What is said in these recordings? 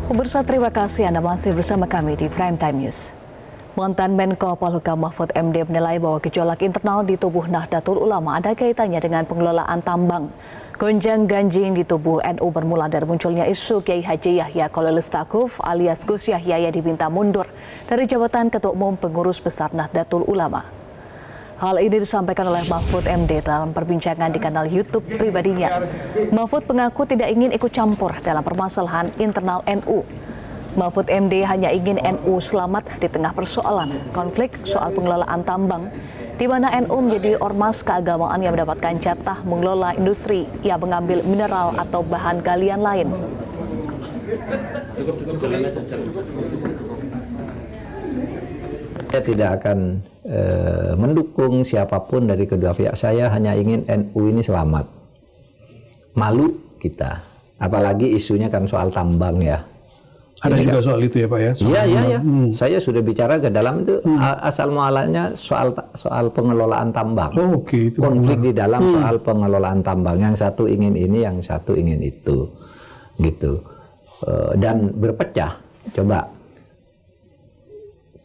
Pemirsa, terima kasih Anda masih bersama kami di Prime Time News. Mantan Menko Polhukam Mahfud MD menilai bahwa gejolak internal di tubuh Nahdlatul Ulama ada kaitannya dengan pengelolaan tambang. Gonjang-ganjing di tubuh NU bermula dari munculnya isu Kiai Haji Yahya Khalil Stakuf alias Gus Yahya yang diminta mundur dari jabatan Ketua Umum Pengurus Besar Nahdlatul Ulama. Hal ini disampaikan oleh Mahfud MD dalam perbincangan di kanal YouTube pribadinya. Mahfud mengaku tidak ingin ikut campur dalam permasalahan internal NU. Mahfud MD hanya ingin NU selamat di tengah persoalan konflik soal pengelolaan tambang, di mana NU menjadi ormas keagamaan yang mendapatkan jatah mengelola industri yang mengambil mineral atau bahan galian lain. Saya tidak akan mendukung siapapun dari kedua pihak. Saya hanya ingin NU ini selamat. Malu kita, apalagi isunya kan soal tambang ya. Ada ini juga kan soal itu ya Pak ya? Iya. Saya sudah bicara ke dalam itu asal mualanya soal pengelolaan tambang. Oh, okay. Konflik di dalam soal pengelolaan tambang. Yang satu ingin ini, yang satu ingin itu, gitu. Dan berpecah. Coba.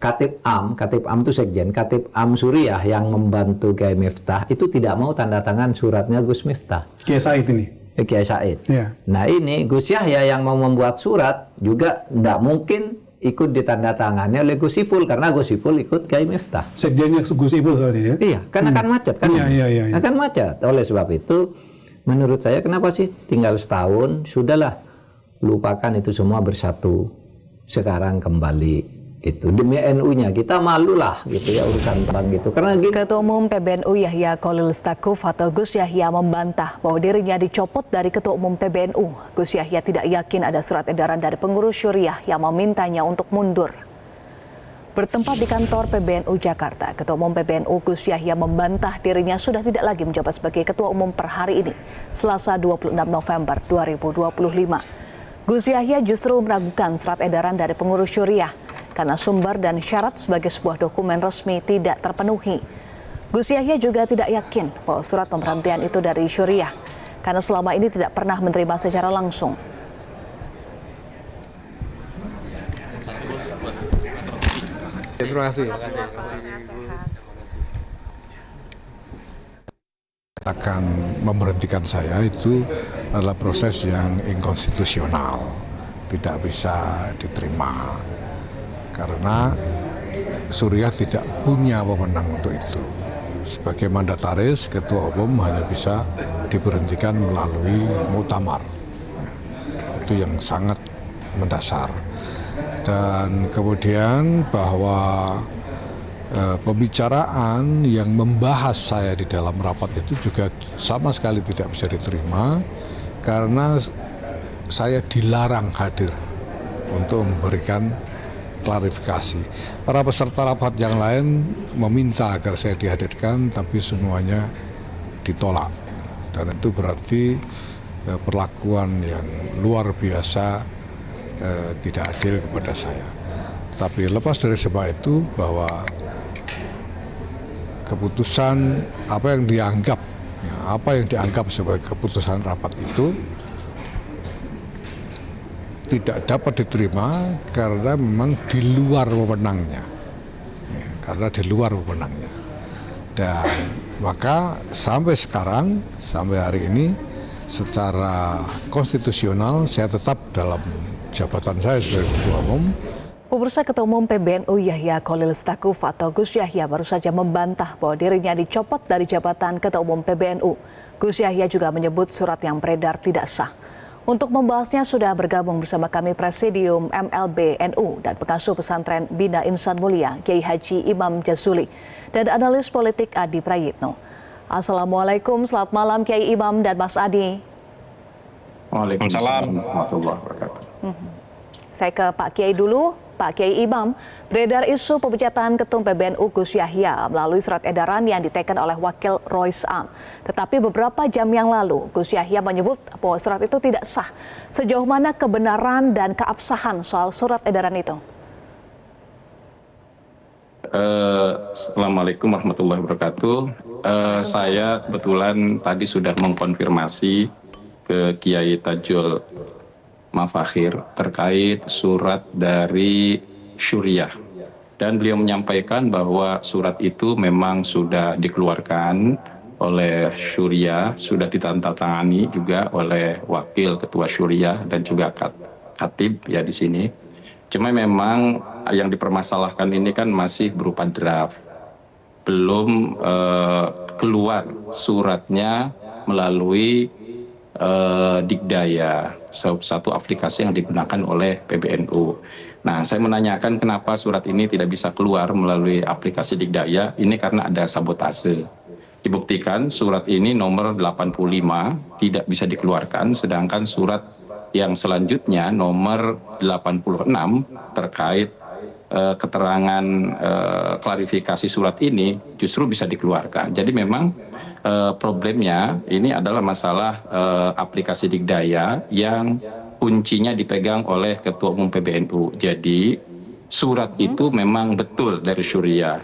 Katib Am itu sekjen, Katib Am Suriah yang membantu Kiai Miftah itu tidak mau tanda tangan suratnya Gus Miftah. Kiai Said ini? Kiai Said. Ya. Nah ini Gus Yahya yang mau membuat surat juga tidak mungkin ikut ditandatangani oleh Gus Ipul karena Gus Ipul ikut Kiai Miftah. Sekjennya Gus Ipul tadi ya? Iya, kan akan macet kan? Iya. Akan macet. Oleh sebab itu, menurut saya kenapa sih tinggal setahun, sudahlah lupakan itu semua bersatu. Sekarang kembali. Gitu. Demi NU-nya kita malulah gitu ya urusan tambang gitu. Karena Ketua Umum PBNU Yahya Khalil Stakuf atau Gus Yahya membantah bahwa dirinya dicopot dari Ketua Umum PBNU. Gus Yahya tidak yakin ada surat edaran dari pengurus Syuriah yang memintanya untuk mundur. Bertempat di kantor PBNU Jakarta, Ketua Umum PBNU Gus Yahya membantah dirinya sudah tidak lagi menjabat sebagai Ketua Umum per hari ini, Selasa 26 November 2025. Gus Yahya justru meragukan surat edaran dari pengurus Syuriah karena sumber dan syarat sebagai sebuah dokumen resmi tidak terpenuhi. Gus Yahya juga tidak yakin bahwa surat pemberhentian itu dari Syuriah karena selama ini tidak pernah menerima secara langsung. Terima kasih. Akan memberhentikan saya itu adalah proses yang inkonstitusional, tidak bisa diterima. Karena Suriah tidak punya wewenang untuk itu. Sebagai mandataris, Ketua Umum hanya bisa diberhentikan melalui muktamar. Itu yang sangat mendasar. Dan kemudian bahwa pembicaraan yang membahas saya di dalam rapat itu juga sama sekali tidak bisa diterima karena saya dilarang hadir untuk memberikan klarifikasi. Para peserta rapat yang lain meminta agar saya dihadirkan, tapi semuanya ditolak. Dan itu berarti perlakuan yang luar biasa, tidak adil kepada saya. Tapi lepas dari sebab itu bahwa keputusan apa yang dianggap sebagai keputusan rapat itu tidak dapat diterima karena memang di luar wewenangnya, dan maka sampai sekarang, sampai hari ini secara konstitusional saya tetap dalam jabatan saya sebagai Ketua Umum. Pemirsa, Ketua Umum PBNU Yahya Khalil Stakuf atau Gus Yahya baru saja membantah bahwa dirinya dicopot dari jabatan Ketua Umum PBNU. Gus Yahya juga menyebut surat yang beredar tidak sah. Untuk membahasnya sudah bergabung bersama kami Presidium MLB NU dan Pengasuh Pesantren Bina Insan Mulia Kiai Haji Imam Jazuli dan analis politik Adi Prayitno. Assalamualaikum, selamat malam Kiai Imam dan Mas Adi. Waalaikumsalam warahmatullahi wabarakatuh. Saya ke Pak Kiai dulu. Pak Kiai Imam, beredar isu pemecatan Ketum PBNU Gus Yahya melalui surat edaran yang diteken oleh Wakil Rois Am. Tetapi beberapa jam yang lalu, Gus Yahya menyebut bahwa surat itu tidak sah. Sejauh mana kebenaran dan keabsahan soal surat edaran itu? Assalamualaikum warahmatullahi wabarakatuh. Saya kebetulan tadi sudah mengkonfirmasi ke Kiai Tajul Mafakhir terkait surat dari Syuriah. Dan beliau menyampaikan bahwa surat itu memang sudah dikeluarkan oleh Syuriah, sudah ditandatangani juga oleh wakil ketua Syuriah dan juga khatib ya di sini. Cuma memang yang dipermasalahkan ini kan masih berupa draft. Belum keluar suratnya melalui Dikdaya, satu aplikasi yang digunakan oleh PBNU. Nah, saya menanyakan kenapa surat ini tidak bisa keluar melalui aplikasi Dikdaya, ini karena ada sabotase. Dibuktikan surat ini nomor 85 tidak bisa dikeluarkan, sedangkan surat yang selanjutnya nomor 86 terkait keterangan klarifikasi surat ini justru bisa dikeluarkan. Jadi memang problemnya ini adalah masalah aplikasi Dikdaya yang kuncinya dipegang oleh Ketua Umum PBNU. Jadi surat itu memang betul dari Syuriah.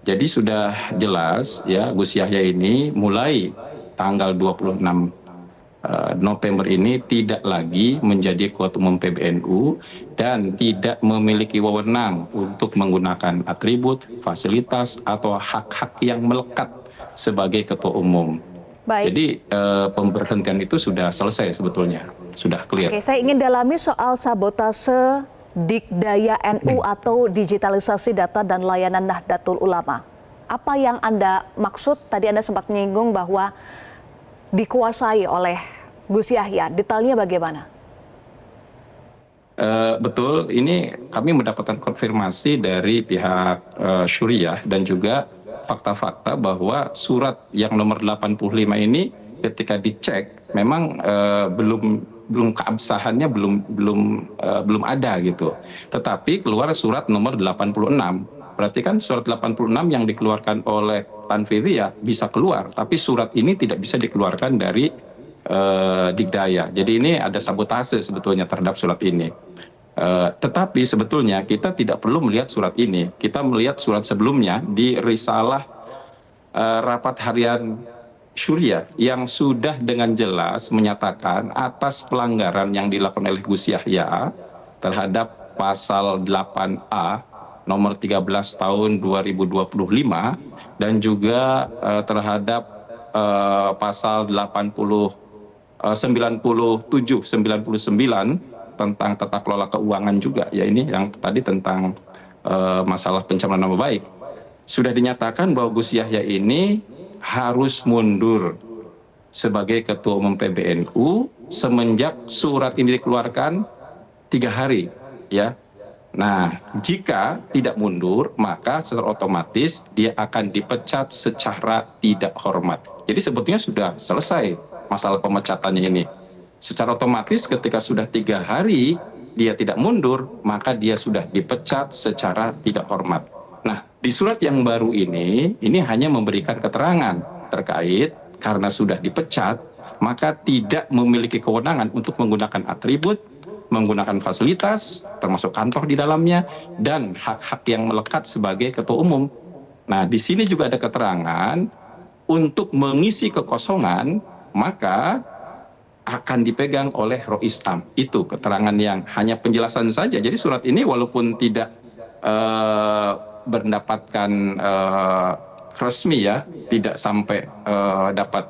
Jadi sudah jelas ya Gus Yahya ini mulai tanggal 26 November ini tidak lagi menjadi Ketua Umum PBNU dan tidak memiliki wewenang untuk menggunakan atribut, fasilitas, atau hak-hak yang melekat sebagai Ketua Umum. Baik. Jadi pemberhentian itu sudah selesai sebetulnya, sudah clear. Oke, saya ingin dalami soal sabotase Dikdaya NU atau digitalisasi data dan layanan Nahdlatul Ulama. Apa yang Anda maksud? Tadi Anda sempat menyinggung bahwa dikuasai oleh Gus Yahya. Detailnya bagaimana? Betul, ini kami mendapatkan konfirmasi dari pihak Syuriah dan juga fakta-fakta bahwa surat yang nomor 85 ini ketika dicek memang belum keabsahannya belum ada gitu. Tetapi keluar surat nomor 86. Berarti kan surat 86 yang dikeluarkan oleh Tanfidiyah bisa keluar, tapi surat ini tidak bisa dikeluarkan dari Dikdaya. Jadi ini ada sabotase sebetulnya terhadap surat ini. Tetapi sebetulnya kita tidak perlu melihat surat ini. Kita melihat surat sebelumnya di risalah rapat harian Syuriah yang sudah dengan jelas menyatakan atas pelanggaran yang dilakukan oleh Gus Yahya terhadap pasal 8A nomor 13 tahun 2025 dan juga terhadap pasal 97, 99 tentang tata kelola keuangan juga. Ya ini yang tadi tentang masalah pencemaran nama baik. Sudah dinyatakan bahwa Gus Yahya ini harus mundur sebagai Ketua Umum PBNU semenjak surat ini dikeluarkan 3 hari. Ya. Nah, jika tidak mundur, maka secara otomatis dia akan dipecat secara tidak hormat. Jadi sebetulnya sudah selesai masalah pemecatannya ini. Secara otomatis ketika sudah 3 hari dia tidak mundur, maka dia sudah dipecat secara tidak hormat. Nah, di surat yang baru ini hanya memberikan keterangan terkait karena sudah dipecat, maka tidak memiliki kewenangan untuk menggunakan atribut, menggunakan fasilitas, termasuk kantor di dalamnya, dan hak-hak yang melekat sebagai ketua umum. Nah, di sini juga ada keterangan untuk mengisi kekosongan, maka akan dipegang oleh Rois Am. Itu keterangan yang hanya penjelasan saja. Jadi surat ini walaupun tidak mendapatkan resmi ya, tidak sampai dapat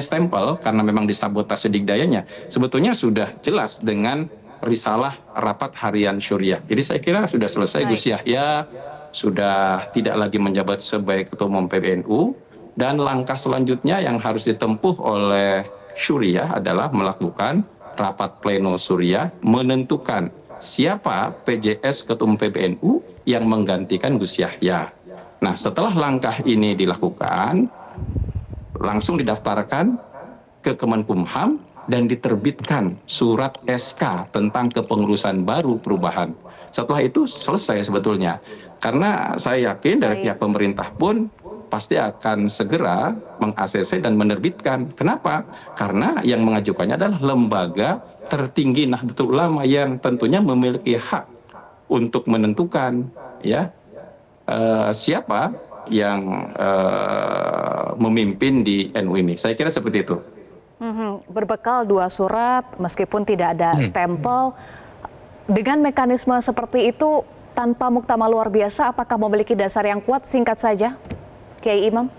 stempel karena memang disabotase Dikdayanya, sebetulnya sudah jelas dengan risalah rapat harian Syuriah. Jadi saya kira sudah selesai. Gus Yahya sudah tidak lagi menjabat sebagai Ketua Umum PBNU, dan langkah selanjutnya yang harus ditempuh oleh Syuriah adalah melakukan rapat pleno Syuriah menentukan siapa PJS Ketua Umum PBNU yang menggantikan Gus Yahya. Nah, setelah langkah ini dilakukan, langsung didaftarkan ke Kemenkumham dan diterbitkan surat SK tentang kepengurusan baru perubahan. Setelah itu selesai sebetulnya. Karena saya yakin dari pihak pemerintah pun pasti akan segera meng-ACC dan menerbitkan. Kenapa? Karena yang mengajukannya adalah lembaga tertinggi Nahdlatul Ulama yang tentunya memiliki hak untuk menentukan ya siapa yang memimpin di NU ini. Saya kira seperti itu. berbekal 2 surat meskipun tidak ada stempel, dengan mekanisme seperti itu tanpa muktamar luar biasa, apakah memiliki dasar yang kuat? Singkat saja, Kiai Imam.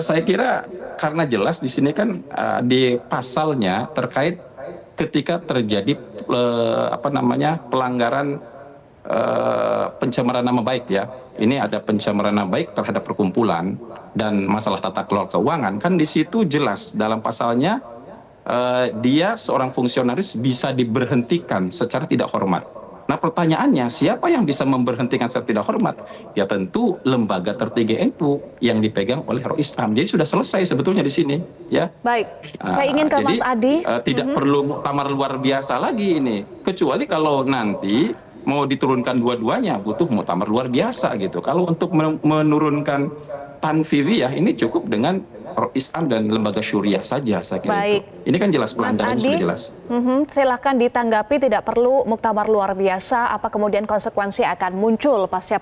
Saya kira karena jelas di sini kan di pasalnya terkait ketika terjadi pelanggaran pencemaran nama baik ya. Ini ada pencemaran nama baik terhadap perkumpulan dan masalah tata kelola keuangan, kan di situ jelas dalam pasalnya dia seorang fungsionaris bisa diberhentikan secara tidak hormat. Nah pertanyaannya, siapa yang bisa memberhentikan secara tidak hormat? Ya tentu lembaga tertinggi NU yang dipegang oleh Rois Am. Jadi sudah selesai sebetulnya di sini, ya. Baik, saya ingin ke Mas Adi. Tidak perlu muktamar luar biasa lagi ini, kecuali kalau nanti mau diturunkan dua-duanya butuh muktamar luar biasa gitu. Kalau untuk menurunkan tanfidiyah ini cukup dengan Rois Am dan lembaga syuriah saja, saya kira. Baik. Itu. Ini kan jelas pelanggarannya sudah jelas. Silakan ditanggapi, tidak perlu muktamar luar biasa. Apa kemudian konsekuensi akan muncul pasca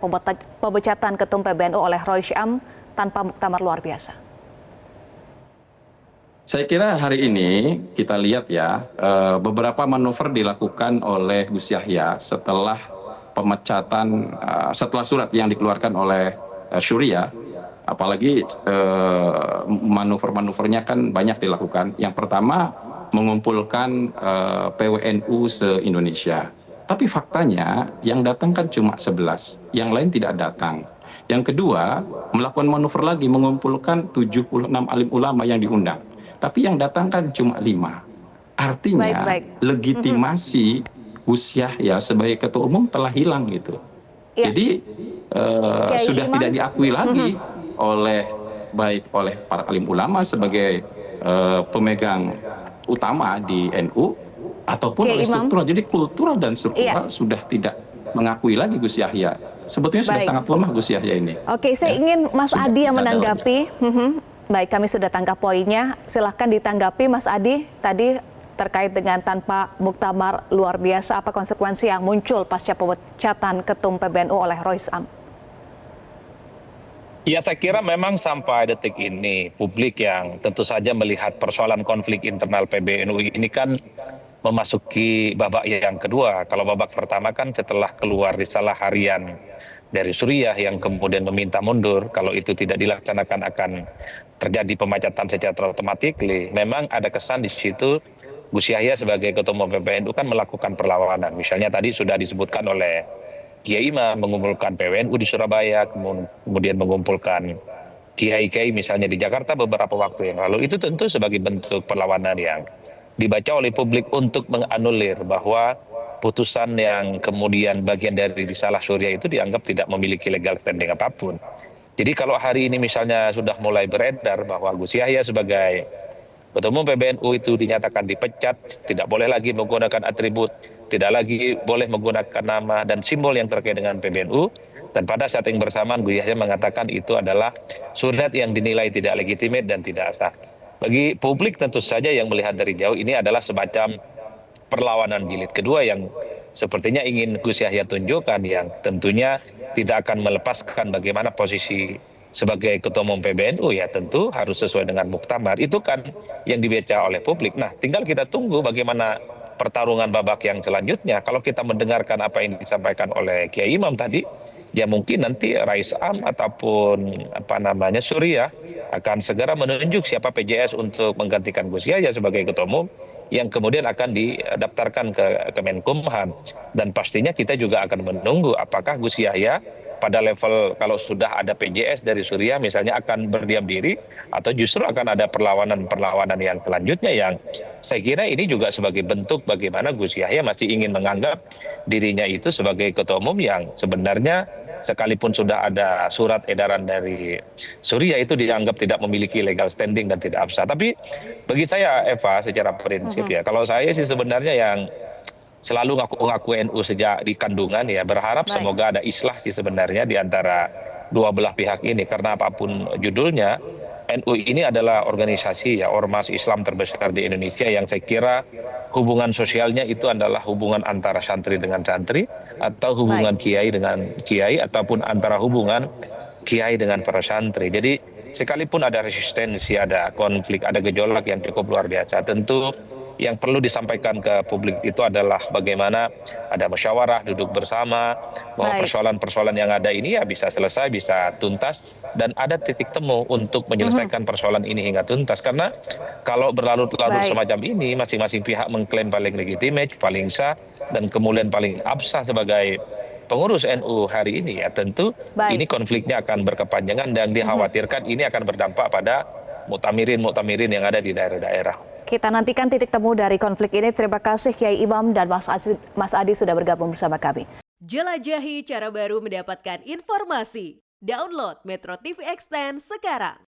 pemecatan Ketum PBNU oleh Rois Am tanpa muktamar luar biasa? Saya kira hari ini kita lihat ya, beberapa manuver dilakukan oleh Gus Yahya setelah pemecatan, setelah surat yang dikeluarkan oleh syuriah. Apalagi manuver-manuvernya kan banyak dilakukan. Yang pertama mengumpulkan PWNU se-Indonesia. Tapi faktanya yang datang kan cuma 11, yang lain tidak datang. Yang kedua melakukan manuver lagi, mengumpulkan 76 alim ulama yang diundang. Tapi yang datang kan cuma 5. Artinya legitimasi Gus Yahya sebagai ketua umum telah hilang gitu. Ya. Jadi sudah tidak diakui lagi oleh para alim ulama sebagai pemegang utama di NU ataupun oleh struktural. Jadi kultural dan struktural sudah tidak mengakui lagi Gus Yahya. Sebetulnya sudah sangat lemah Gus Yahya ini. Oke, saya ingin Mas Adi yang menanggapi. Baik, kami sudah tangkap poinnya. Silahkan ditanggapi Mas Adi tadi terkait dengan tanpa muktamar luar biasa, apa konsekuensi yang muncul pasca pemecatan Ketum PBNU oleh Rois Am? Ya, saya kira memang sampai detik ini publik yang tentu saja melihat persoalan konflik internal PBNU ini kan memasuki babak yang kedua. Kalau babak pertama kan setelah keluar risalah harian dari Suriah yang kemudian meminta mundur, kalau itu tidak dilaksanakan akan terjadi pemecatan secara otomatis. Memang ada kesan di situ Gus Yahya sebagai ketua umum PBNU kan melakukan perlawanan. Misalnya tadi sudah disebutkan oleh Kiai Imam mengumpulkan PWNU di Surabaya, kemudian mengumpulkan kiai-kiai misalnya di Jakarta beberapa waktu yang lalu. Itu tentu sebagai bentuk perlawanan yang dibaca oleh publik untuk menganulir bahwa putusan yang kemudian bagian dari risalah Suriah itu dianggap tidak memiliki legal standing apapun. Jadi kalau hari ini misalnya sudah mulai beredar bahwa Gus Yahya sebagai ketua umum PBNU itu dinyatakan dipecat, tidak boleh lagi menggunakan atribut, tidak lagi boleh menggunakan nama dan simbol yang terkait dengan PBNU, dan pada saat yang bersamaan Gus Yahya mengatakan itu adalah surat yang dinilai tidak legitimate dan tidak sah. Bagi publik tentu saja yang melihat dari jauh ini adalah semacam perlawanan jilid kedua yang sepertinya ingin Gus Yahya tunjukkan, yang tentunya tidak akan melepaskan bagaimana posisi sebagai ketua umum PBNU, ya tentu harus sesuai dengan muktamar. Itu kan yang dibaca oleh publik. Nah, tinggal kita tunggu bagaimana pertarungan babak yang selanjutnya. Kalau kita mendengarkan apa yang disampaikan oleh Kiai Imam tadi, ya mungkin nanti Rois Am ataupun Suriah akan segera menunjuk siapa PJS untuk menggantikan Gus Yahya sebagai ketua umum yang kemudian akan didaftarkan ke Kemenkumham. Dan pastinya kita juga akan menunggu apakah Gus Yahya pada level kalau sudah ada PJS dari Suriah misalnya akan berdiam diri atau justru akan ada perlawanan yang selanjutnya, yang saya kira ini juga sebagai bentuk bagaimana Gus Yahya masih ingin menganggap dirinya itu sebagai ketua umum yang sebenarnya sekalipun sudah ada surat edaran dari Suriah itu dianggap tidak memiliki legal standing dan tidak absah. Tapi bagi saya Eva secara prinsip ya, kalau saya sih sebenarnya yang selalu ngaku-ngaku NU sejak di kandungan ya, berharap semoga ada islah sih sebenarnya di antara dua belah pihak ini, karena apapun judulnya NU ini adalah organisasi ya, ormas Islam terbesar di Indonesia yang saya kira hubungan sosialnya itu adalah hubungan antara santri dengan santri atau hubungan kiai dengan kiai ataupun antara hubungan kiai dengan para santri. Jadi sekalipun ada resistensi, ada konflik, ada gejolak yang cukup luar biasa, tentu yang perlu disampaikan ke publik itu adalah bagaimana ada musyawarah, duduk bersama, bahwa Baik. persoalan-persoalan yang ada ini ya bisa selesai, bisa tuntas, dan ada titik temu untuk menyelesaikan persoalan ini hingga tuntas. Karena kalau berlarut-larut Baik. semacam ini, masing-masing pihak mengklaim paling legitimate, paling sah, dan kemudian paling absah sebagai pengurus NU hari ini, ya tentu Baik. ini konfliknya akan berkepanjangan dan dikhawatirkan ini akan berdampak pada muktamirin yang ada di daerah-daerah. Kita nantikan titik temu dari konflik ini. Terima kasih Kiai Imam dan Mas Adi sudah bergabung bersama kami. Jelajahi cara baru mendapatkan informasi. Download Metro TV Extend sekarang.